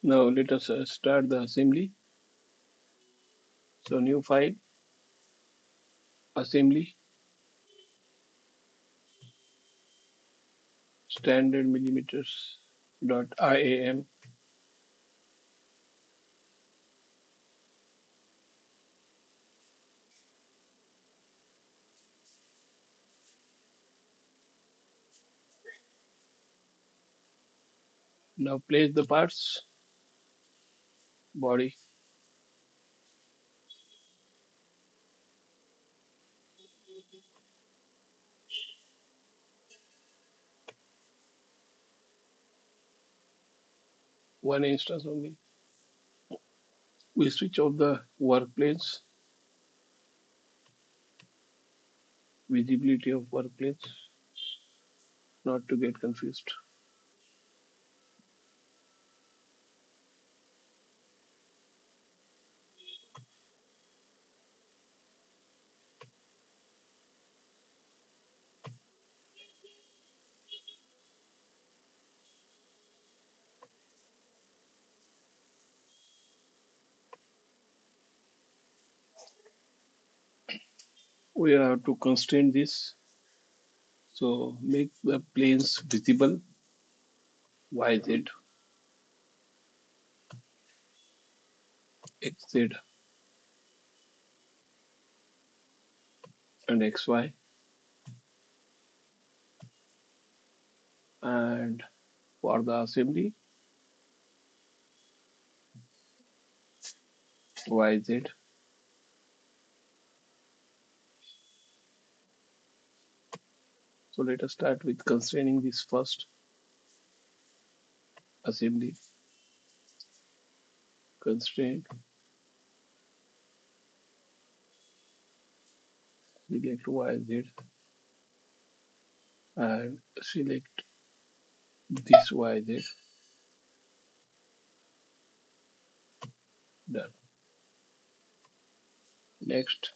Now let us start the assembly. So new file, assembly, standard millimeters dot IAM. Now place the parts, body, one instance only. We switch off the work planes, visibility of work planes, not to get confused. We have to constrain this. So make the planes visible, YZ, XZ, and XY. And for the assembly, YZ. So let us start with constraining this first assembly. Constraint, select YZ and select this YZ. Done. Next,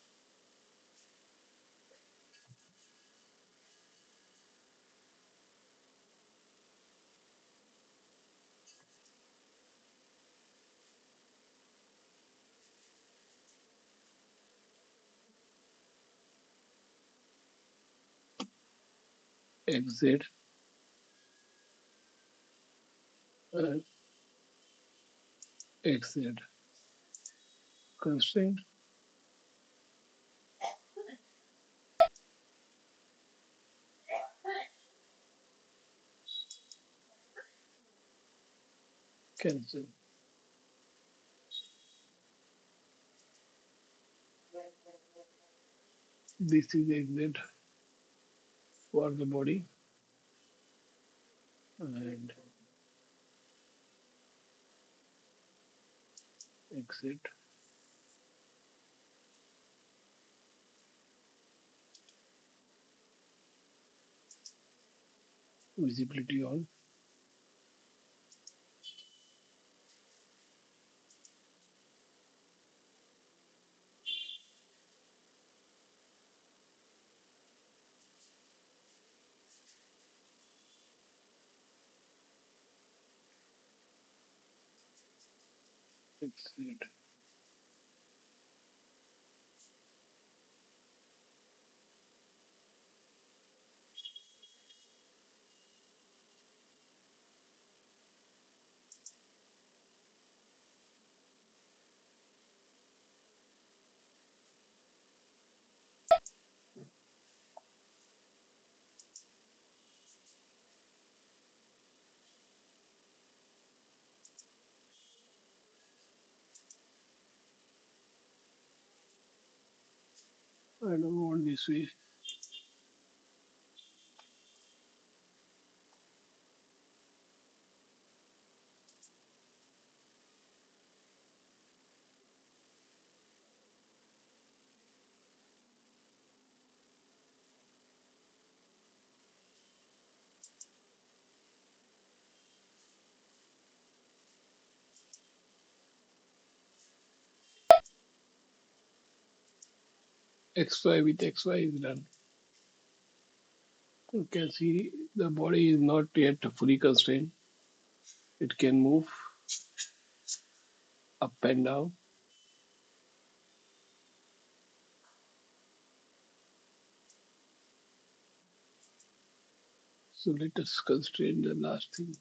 XZ and XZ. Constraint, cancel. This is XZ for the body and XZ. Visibility on. XZ. I don't want this way. XY with XY is done. You can see the body is not yet fully constrained. It can move up and down. So let us constrain the last thing.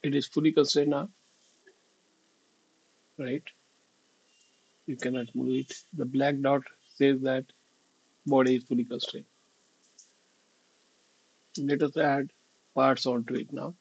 It is fully constrained now, right? You cannot move it. The black dot says that body is fully constrained. Let us add parts onto it now.